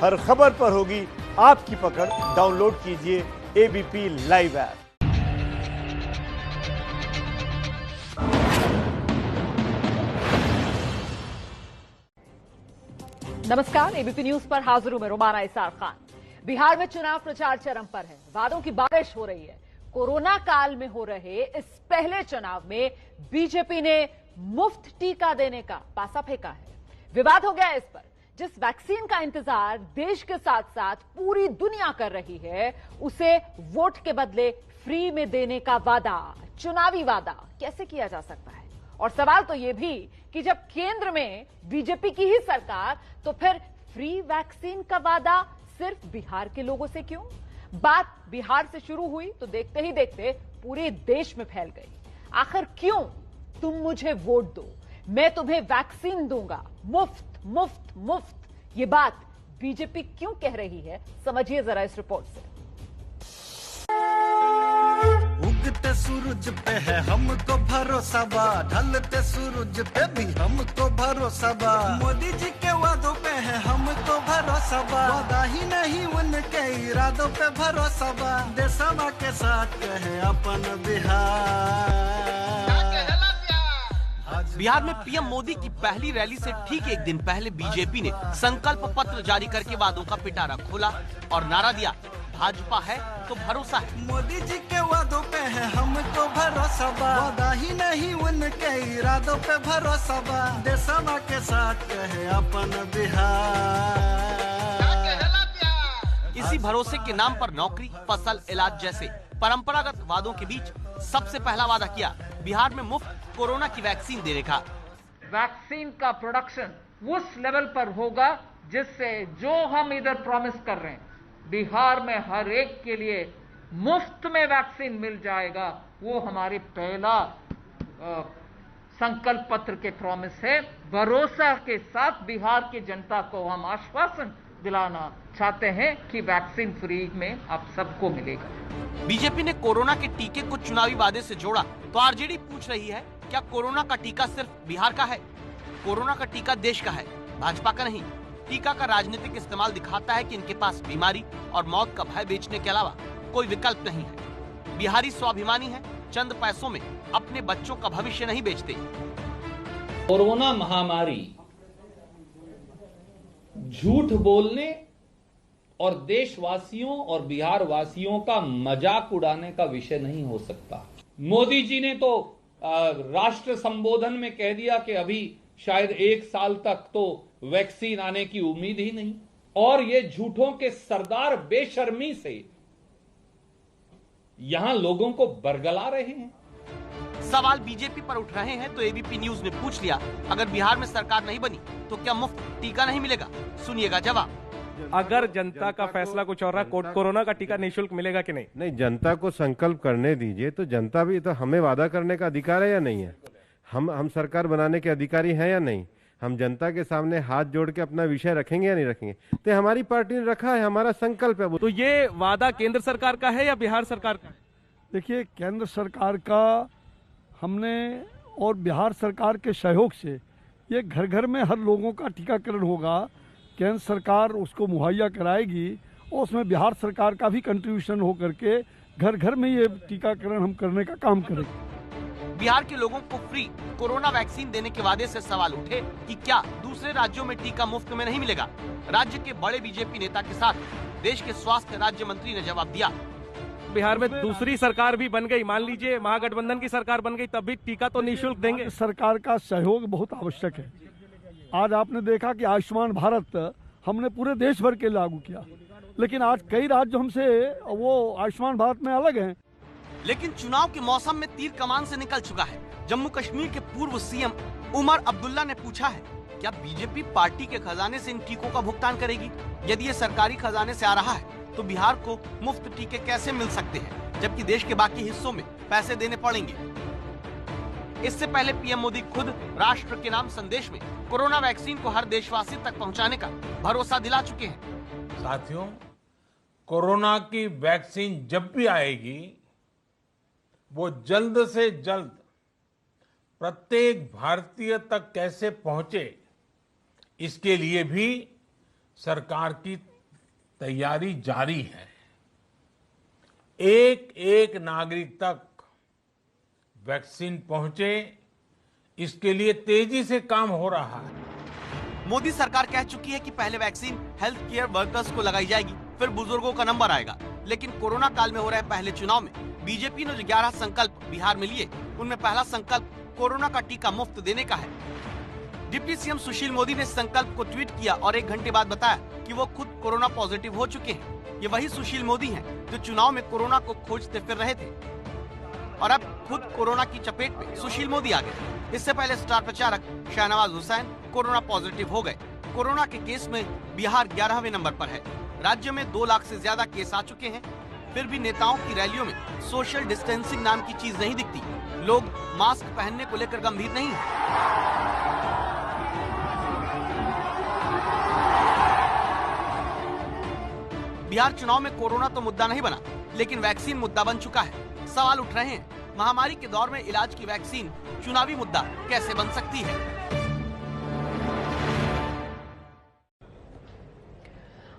हर खबर पर होगी आपकी पकड़। डाउनलोड कीजिए एबीपी लाइव ऐप। नमस्कार, एबीपी न्यूज पर हाजिर हूं मैं रुमाना इसार खान। बिहार में चुनाव प्रचार चरम पर है, वादों की बारिश हो रही है। कोरोना काल में हो रहे इस पहले चुनाव में बीजेपी ने मुफ्त टीका देने का पासा फेंका है। विवाद हो गया है इस पर। जिस वैक्सीन का इंतजार देश के साथ साथ पूरी दुनिया कर रही है, उसे वोट के बदले फ्री में देने का वादा, चुनावी वादा कैसे किया जा सकता है? और सवाल तो यह भी कि जब केंद्र में बीजेपी की ही सरकार, तो फिर फ्री वैक्सीन का वादा सिर्फ बिहार के लोगों से क्यों? बात बिहार से शुरू हुई तो देखते ही देखते पूरे देश में फैल गई। आखिर क्यों? तुम मुझे वोट दो, मैं तुम्हें वैक्सीन दूंगा, मुफ्त मुफ्त मुफ्त। ये बात बीजेपी क्यों कह रही है, समझिए जरा इस रिपोर्ट से। उगते सूरज पे है हमको भरोसा बा, ढलते सूरज पे भी हमको भरोसा बा। मोदी जी के वादों पे है हमको भरोसा बा, वादा ही नहीं उनके इरादों पे भरोसा बा। देशवा के साथ है अपन बिहार। बिहार में पीएम मोदी की पहली रैली से ठीक एक दिन पहले बीजेपी ने संकल्प पत्र जारी करके वादों का पिटारा खोला और नारा दिया, भाजपा है तो भरोसा है। मोदी जी के वादों पे है हमको भरोसा बा, वादा ही नहीं उनके इरादों पे भरोसा बा। देशवा के साथ है अपन बिहार। इसी भरोसे के नाम पर नौकरी, फसल, इलाज जैसे परंपरागत वादों के बीच सबसे पहला वादा किया बिहार में मुफ्त कोरोना की वैक्सीन देने का। वैक्सीन का प्रोडक्शन उस लेवल पर होगा जिससे जो हम इधर प्रॉमिस कर रहे हैं, बिहार में हर एक के लिए मुफ्त में वैक्सीन मिल जाएगा, वो हमारे पहला संकल्प पत्र के प्रॉमिस है। भरोसा के साथ बिहार की जनता को हम आश्वासन दिलाना चाहते हैं कि वैक्सीन फ्री में आप सबको मिलेगा। बीजेपी ने कोरोना के टीके को चुनावी वादे से जोड़ा तो आरजेडी पूछ रही है, क्या कोरोना का टीका सिर्फ बिहार का है? कोरोना का टीका देश का है, भाजपा का नहीं। टीका का राजनीतिक इस्तेमाल दिखाता है कि इनके पास बीमारी और मौत का भय बेचने के अलावा कोई विकल्प नहीं है। बिहारी स्वाभिमानी है, चंद पैसों में अपने बच्चों का भविष्य नहीं बेचते। कोरोना महामारी झूठ बोलने और देशवासियों और बिहार वासियों का मजाक उड़ाने का विषय नहीं हो सकता। मोदी जी ने तो राष्ट्र संबोधन में कह दिया कि अभी शायद 1 साल तक तो वैक्सीन आने की उम्मीद ही नहीं, और ये झूठों के सरदार बेशर्मी से यहां लोगों को बरगला रहे हैं। सवाल बीजेपी पर उठ रहे हैं तो एबीपी न्यूज ने पूछ लिया, अगर बिहार में सरकार नहीं बनी तो क्या मुफ्त टीका नहीं मिलेगा? सुनिएगा जवाब। अगर जनता का फैसला कुछ और रहा, कोरोना का टीका निःशुल्क मिलेगा कि नहीं? नहीं, जनता को संकल्प करने दीजिए। तो जनता भी तो हमें वादा करने का अधिकार है या नहीं है? हम सरकार बनाने के अधिकारी हैं या नहीं? हम जनता के सामने हाथ जोड़ के अपना विषय रखेंगे या नहीं रखेंगे? तो हमारी पार्टी ने रखा है, हमारा संकल्प है वो। तो ये वादा केंद्र सरकार का है या बिहार सरकार का? देखिए, केंद्र सरकार का हमने और बिहार सरकार के सहयोग से ये घर घर में हर लोगों का टीकाकरण होगा। केंद्र सरकार उसको मुहैया कराएगी और उसमें बिहार सरकार का भी कंट्रीब्यूशन हो करके घर घर में ये टीकाकरण हम करने का काम करेंगे। बिहार के लोगों को फ्री कोरोना वैक्सीन देने के वादे से सवाल उठे कि क्या दूसरे राज्यों में टीका मुफ्त में नहीं मिलेगा? राज्य के बड़े बीजेपी नेता के साथ देश के स्वास्थ्य राज्य मंत्री ने जवाब दिया, बिहार में दूसरी सरकार भी बन गई, मान लीजिए महागठबंधन की सरकार बन गई, तब भी टीका तो निःशुल्क देंगे। सरकार का सहयोग बहुत आवश्यक है। आज आपने देखा कि आयुष्मान भारत हमने पूरे देश भर के लागू किया, लेकिन आज कई राज्य हमसे वो आयुष्मान भारत में अलग हैं। लेकिन चुनाव के मौसम में तीर कमान से निकल चुका है। जम्मू कश्मीर के पूर्व सीएम उमर अब्दुल्ला ने पूछा है, क्या बीजेपी पार्टी के खजाने से इन टीकों का भुगतान करेगी? यदि ये सरकारी खजाने से आ रहा है तो बिहार को मुफ्त टीके कैसे मिल सकते हैं, जबकि देश के बाकी हिस्सों में पैसे देने पड़ेंगे? इससे पहले पीएम मोदी खुद राष्ट्र के नाम संदेश में कोरोना वैक्सीन को हर देशवासी तक पहुंचाने का भरोसा दिला चुके हैं। साथियों, कोरोना की वैक्सीन जब भी आएगी वो जल्द से जल्द प्रत्येक भारतीय तक कैसे पहुंचे, इसके लिए भी सरकार की तैयारी जारी है। एक एक नागरिक तक वैक्सीन पहुंचे, इसके लिए तेजी से काम हो रहा है। मोदी सरकार कह चुकी है कि पहले वैक्सीन हेल्थ केयर वर्कर्स को लगाई जाएगी, फिर बुजुर्गों का नंबर आएगा। लेकिन कोरोना काल में हो रहे पहले चुनाव में बीजेपी ने जो 11 संकल्प बिहार में लिए, उनमें पहला संकल्प कोरोना का टीका मुफ्त देने का है। डिप्टी सीएम सुशील मोदी ने संकल्प को ट्वीट किया और 1 घंटे बाद बताया कि वो खुद कोरोना पॉजिटिव हो चुके हैं। ये वही सुशील मोदी हैं जो चुनाव में कोरोना को खोजते फिर रहे थे और अब खुद कोरोना की चपेट में सुशील मोदी आ गए। इससे पहले स्टार प्रचारक शाहनवाज हुसैन कोरोना पॉजिटिव हो गए। कोरोना के केस में बिहार 11वें नंबर पर है। राज्य में 2 लाख से ज्यादा केस आ चुके हैं। फिर भी नेताओं की रैलियों में सोशल डिस्टेंसिंग नाम की चीज नहीं दिखती। लोग मास्क पहनने को लेकर गंभीर नहीं है। बिहार चुनाव में कोरोना तो मुद्दा नहीं बना, लेकिन वैक्सीन मुद्दा बन चुका है। सवाल उठ रहे हैं, महामारी के दौर में इलाज की वैक्सीन चुनावी मुद्दा कैसे बन सकती है?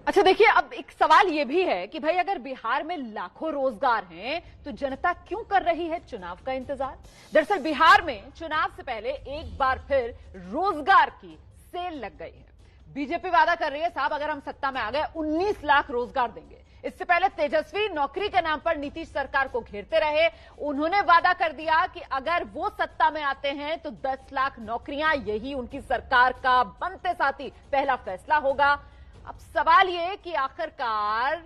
अच्छा देखिए, अब एक सवाल ये भी है कि भाई अगर बिहार में लाखों रोजगार हैं तो जनता क्यों कर रही है चुनाव का इंतजार? दरअसल बिहार में चुनाव से पहले एक बार फिर रोजगार की सेल लग गई है। बीजेपी वादा कर रही है, साहब अगर हम सत्ता में आ गए 19 लाख रोजगार देंगे। इससे पहले तेजस्वी नौकरी के नाम पर नीतीश सरकार को घेरते रहे। उन्होंने वादा कर दिया कि अगर वो सत्ता में आते हैं तो 10 लाख नौकरियां, यही उनकी सरकार का बनते साथी पहला फैसला होगा। अब सवाल ये कि आखिरकार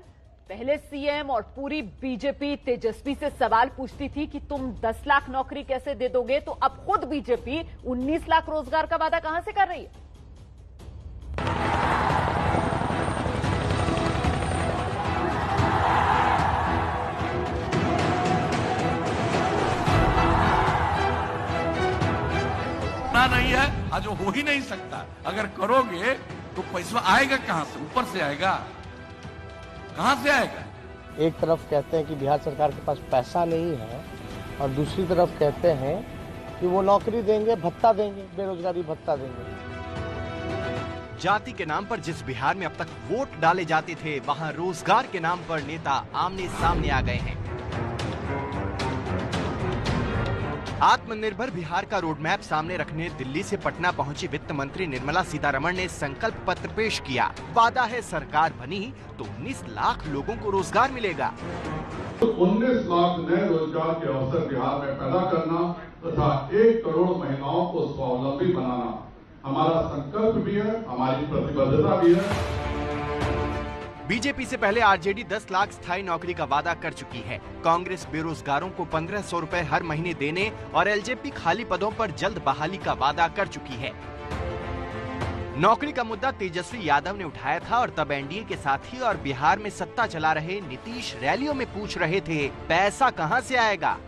पहले सीएम और पूरी बीजेपी तेजस्वी से सवाल पूछती थी कि तुम 10 लाख नौकरी कैसे दे दोगे, तो अब खुद बीजेपी 19 लाख रोजगार का वादा कहां से कर रही है? नहीं है, आज वो हो ही नहीं सकता। अगर करोगे तो पैसा आएगा कहां से? ऊपर से आएगा, कहां से आएगा? एक तरफ कहते हैं कि बिहार सरकार के पास पैसा नहीं है और दूसरी तरफ कहते हैं कि वो नौकरी देंगे, भत्ता देंगे, बेरोजगारी भत्ता देंगे। जाति के नाम पर जिस बिहार में अब तक वोट डाले जाते थे, वहां रोजगार के नाम पर नेता आमने सामने आ गए हैं। आत्मनिर्भर बिहार का रोड मैप सामने रखने दिल्ली से पटना पहुंची वित्त मंत्री निर्मला सीतारमण ने संकल्प पत्र पेश किया। वादा है सरकार बनी तो 19 लाख लोगों को रोजगार मिलेगा। 19 लाख नए रोजगार के अवसर बिहार में पैदा करना तथा 1 करोड़ महिलाओं को स्वावलंबी बनाना हमारा संकल्प भी है, हमारी प्रतिबद्धता भी है। बीजेपी से पहले आरजेडी 10 लाख स्थायी नौकरी का वादा कर चुकी है। कांग्रेस बेरोजगारों को 1500 रुपए हर महीने देने और एलजेपी खाली पदों पर जल्द बहाली का वादा कर चुकी है। नौकरी का मुद्दा तेजस्वी यादव ने उठाया था और तब एनडीए के साथी और बिहार में सत्ता चला रहे नीतीश रैलियों में पूछ रहे थे, पैसा कहां से आएगा?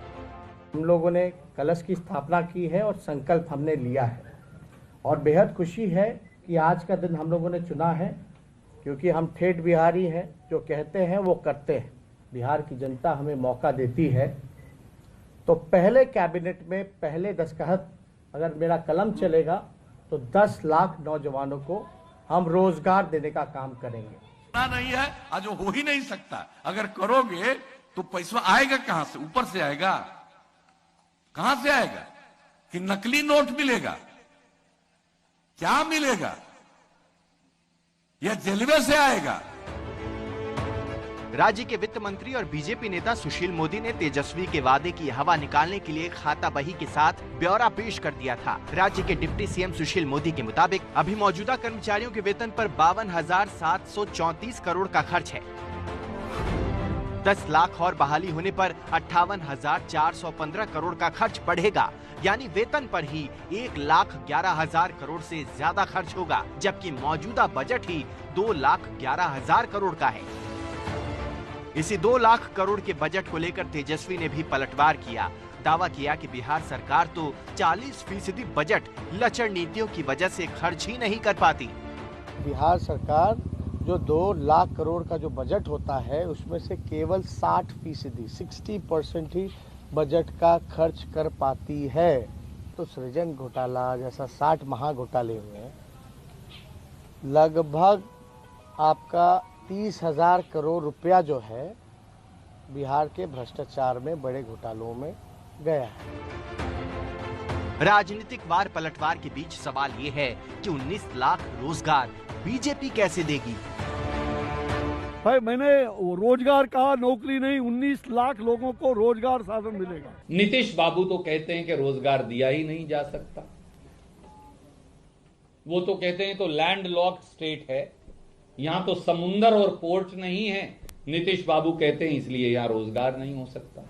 हम लोगों ने कलश की स्थापना की है और संकल्प हमने लिया है और बेहद खुशी है कि आज का दिन हम लोगों ने चुना है, क्योंकि हम ठेठ बिहारी हैं, जो कहते हैं वो करते हैं। बिहार की जनता हमें मौका देती है तो पहले कैबिनेट में पहले दस्तखत अगर मेरा कलम चलेगा तो 10 लाख नौजवानों को हम रोजगार देने का काम करेंगे। नहीं है, आज वो हो ही नहीं सकता। अगर करोगे तो पैसा आएगा कहां से? ऊपर से आएगा, कहां से आएगा? कि नकली नोट मिलेगा? क्या मिलेगा? यह रेलवे से आएगा। राज्य के वित्त मंत्री और बीजेपी नेता सुशील मोदी ने तेजस्वी के वादे की हवा निकालने के लिए खाता बही के साथ ब्यौरा पेश कर दिया था। राज्य के डिप्टी सीएम सुशील मोदी के मुताबिक अभी मौजूदा कर्मचारियों के वेतन पर 52,734 करोड़ का खर्च है। 10 लाख और बहाली होने पर 58,415 करोड़ का खर्च बढ़ेगा, यानी वेतन पर ही 1,11,000 करोड़ से ज्यादा खर्च होगा, जबकि मौजूदा बजट ही 2,11,000 करोड़ का है। इसी 2 लाख करोड़ के बजट को लेकर तेजस्वी ने भी पलटवार किया। दावा किया कि बिहार सरकार तो 40% बजट लचर नीतियों की वजह से खर्च ही नहीं कर पाती। बिहार सरकार जो 2 लाख करोड़ का जो बजट होता है उसमें से केवल 60% ही बजट का खर्च कर पाती है। तो सृजन घोटाला जैसा 60 महा घोटाले हुए, लगभग आपका 30,000 करोड़ रुपया जो है बिहार के भ्रष्टाचार में, बड़े घोटालों में गया है। राजनीतिक वार पलटवार के बीच सवाल ये है कि 19 लाख रोजगार बीजेपी कैसे देगी? भाई मैंने रोजगार कहा, नौकरी नहीं। 19 लाख लोगों को रोजगार साधन मिलेगा। नीतीश बाबू तो कहते हैं कि रोजगार दिया ही नहीं जा सकता। वो तो कहते हैं तो लैंड लॉक्ड स्टेट है, यहां तो समुंदर और पोर्ट नहीं है। नीतीश बाबू कहते हैं इसलिए यहां रोजगार नहीं हो सकता।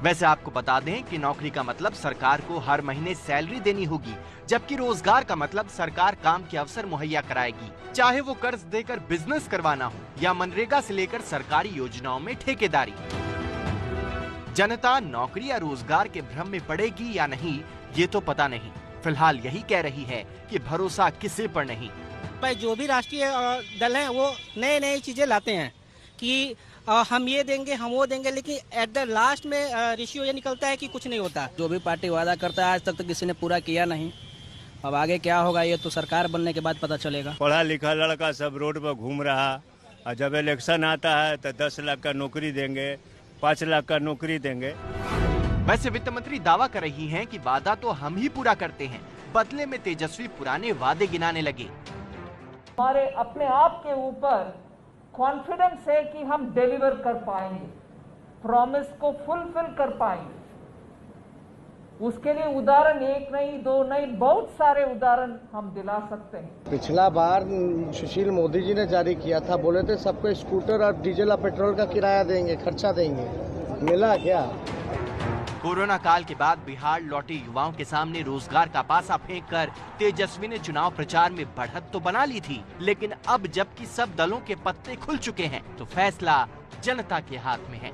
वैसे आपको बता दें कि नौकरी का मतलब सरकार को हर महीने सैलरी देनी होगी, जबकि रोजगार का मतलब सरकार काम के अवसर मुहैया कराएगी, चाहे वो कर्ज देकर बिजनेस करवाना हो या मनरेगा से लेकर सरकारी योजनाओं में ठेकेदारी। जनता नौकरी या रोजगार के भ्रम में पड़ेगी या नहीं, ये तो पता नहीं। फिलहाल यही कह रही है कि भरोसा किसी पर नहीं। भाई जो भी राष्ट्रीय दल हैं वो नए नए चीजें लाते हैं कि हम ये देंगे, हम वो देंगे, लेकिन एट द लास्ट में रेशियो ये निकलता है कि कुछ नहीं होता। जो भी पार्टी वादा करता है आज तक तो किसी ने पूरा किया नहीं। अब आगे क्या होगा ये तो सरकार बनने के बाद पता चलेगा। पढ़ा लिखा लड़का सब रोड पर घूम रहा, और जब इलेक्शन आता है तो 10 लाख का नौकरी देंगे, 5 लाख का नौकरी देंगे। वैसे वित्त मंत्री दावा कर रही हैं कि वादा तो हम ही पूरा करते हैं, बदले में तेजस्वी पुराने वादे गिनाने लगे। हमारे अपने आप के ऊपर कॉन्फिडेंस है कि हम डिलीवर कर पाएंगे, प्रॉमिस को फुलफिल कर पाएंगे। उसके लिए उदाहरण एक नहीं, दो नहीं, बहुत सारे उदाहरण हम दिला सकते हैं। पिछला बार सुशील मोदी जी ने जारी किया था, बोले थे सबको स्कूटर और डीजल और पेट्रोल का किराया देंगे, खर्चा देंगे। मिला क्या? कोरोना काल के बाद बिहार लौटे युवाओं के सामने रोजगार का पासा फेंककर तेजस्वी ने चुनाव प्रचार में बढ़त तो बना ली थी, लेकिन अब जबकि सब दलों के पत्ते खुल चुके हैं तो फैसला जनता के हाथ में है।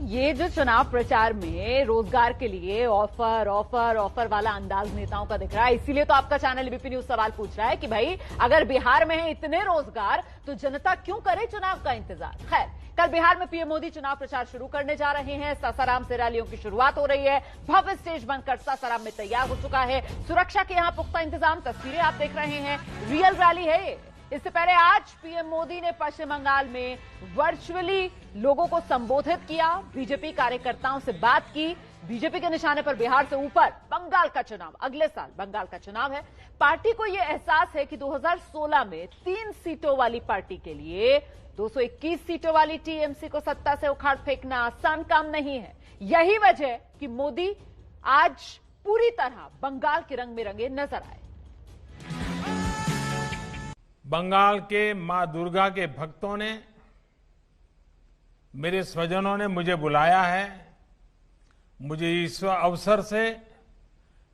ये जो चुनाव प्रचार में रोजगार के लिए ऑफर ऑफर ऑफर वाला अंदाज नेताओं का दिख रहा है, इसीलिए तो आपका चैनल एबीपी न्यूज सवाल पूछ रहा है कि भाई अगर बिहार में है इतने रोजगार तो जनता क्यों करे चुनाव का इंतजार। खैर, कल बिहार में पीएम मोदी चुनाव प्रचार शुरू करने जा रहे हैं। सासाराम से रैलियों की शुरुआत हो रही है। भव्य स्टेज बनकर सासाराम में तैयार हो चुका है। सुरक्षा के यहां पुख्ता इंतजाम, तस्वीरें आप देख रहे हैं। रियल रैली है ये। इससे पहले आज पीएम मोदी ने पश्चिम बंगाल में वर्चुअली लोगों को संबोधित किया, बीजेपी कार्यकर्ताओं से बात की। बीजेपी के निशाने पर बिहार से ऊपर बंगाल का चुनाव, अगले साल बंगाल का चुनाव है। पार्टी को यह एहसास है कि 2016 में 3 सीटों वाली पार्टी के लिए 221 सीटों वाली टीएमसी को सत्ता से उखाड़ फेंकना आसान काम नहीं है। यही वजह कि मोदी आज पूरी तरह बंगाल के रंग में रंगे नजर आए। बंगाल के मां दुर्गा के भक्तों ने, मेरे स्वजनों ने मुझे बुलाया है। मुझे इस अवसर से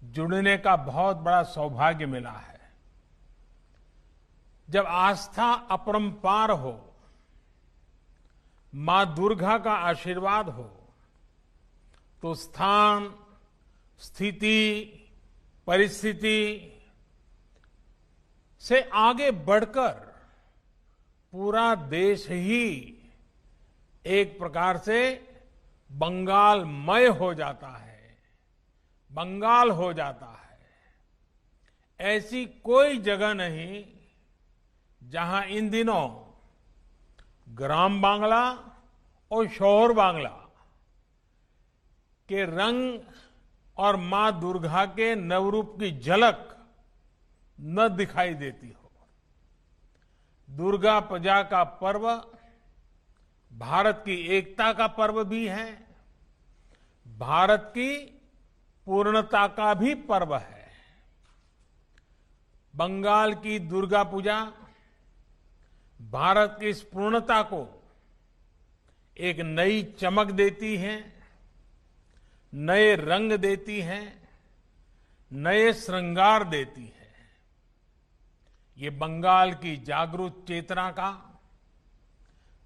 जुड़ने का बहुत बड़ा सौभाग्य मिला है। जब आस्था अपरंपार हो, मां दुर्गा का आशीर्वाद हो, तो स्थान, स्थिति, परिस्थिति से आगे बढ़कर पूरा देश ही एक प्रकार से बंगालमय हो जाता है, बंगाल हो जाता है। ऐसी कोई जगह नहीं जहां इन दिनों ग्राम बांग्ला और शहर बांग्ला के रंग और मां दुर्गा के नवरूप की झलक न दिखाई देती हो। दुर्गा पूजा का पर्व भारत की एकता का पर्व भी है, भारत की पूर्णता का भी पर्व है। बंगाल की दुर्गा पूजा भारत की इस पूर्णता को एक नई चमक देती है, नए रंग देती है, नए श्रृंगार देती है। ये बंगाल की जागरूक चेतना का,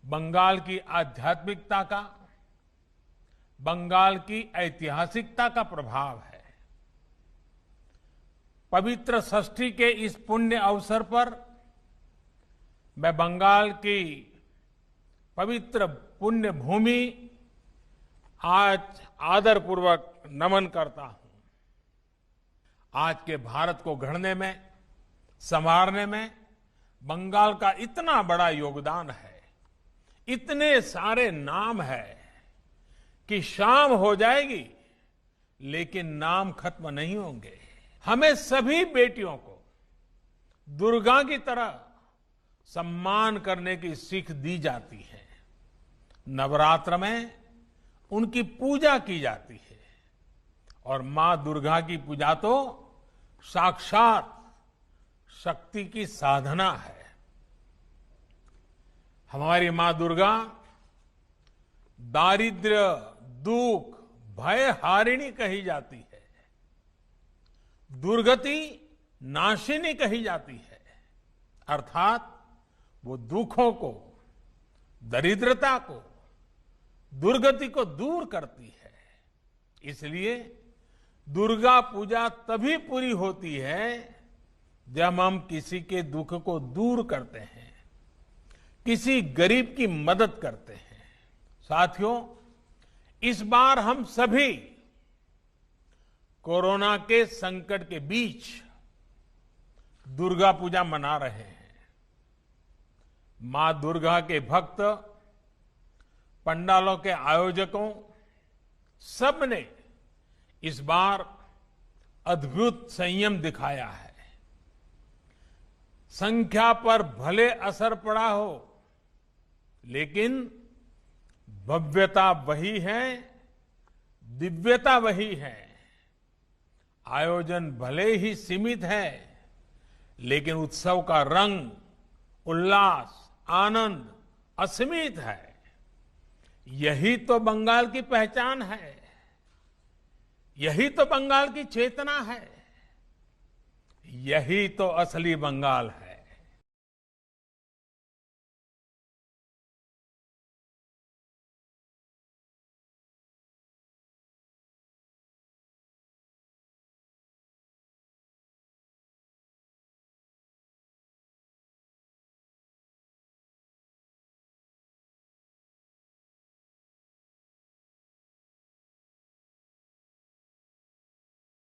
बंगाल की आध्यात्मिकता का, बंगाल की ऐतिहासिकता का प्रभाव है। पवित्र षष्ठी के इस पुण्य अवसर पर मैं बंगाल की पवित्र पुण्य भूमि आज आदरपूर्वक नमन करता हूं। आज के भारत को गढ़ने में संवारने में बंगाल का इतना बड़ा योगदान है, इतने सारे नाम है कि शाम हो जाएगी लेकिन नाम खत्म नहीं होंगे। हमें सभी बेटियों को दुर्गा की तरह सम्मान करने की सीख दी जाती है। नवरात्र में उनकी पूजा की जाती है और मां दुर्गा की पूजा तो साक्षात शक्ति की साधना है। हमारी मां दुर्गा दारिद्र्य, दुख, भय हारिणी कही जाती है, दुर्गति नाशिनी कही जाती है, अर्थात वो दुखों को, दरिद्रता को, दुर्गति को दूर करती है। इसलिए दुर्गा पूजा तभी पूरी होती है जब हम किसी के दुख को दूर करते हैं, किसी गरीब की मदद करते हैं। साथियों, इस बार हम सभी कोरोना के संकट के बीच दुर्गा पूजा मना रहे हैं। मां दुर्गा के भक्त, पंडालों के आयोजकों, सबने इस बार अद्भुत संयम दिखाया है। संख्या पर भले असर पड़ा हो, लेकिन भव्यता वही है, दिव्यता वही है। आयोजन भले ही सीमित है, लेकिन उत्सव का रंग, उल्लास, आनंद असीमित है। यही तो बंगाल की पहचान है, यही तो बंगाल की चेतना है, यही तो असली बंगाल है।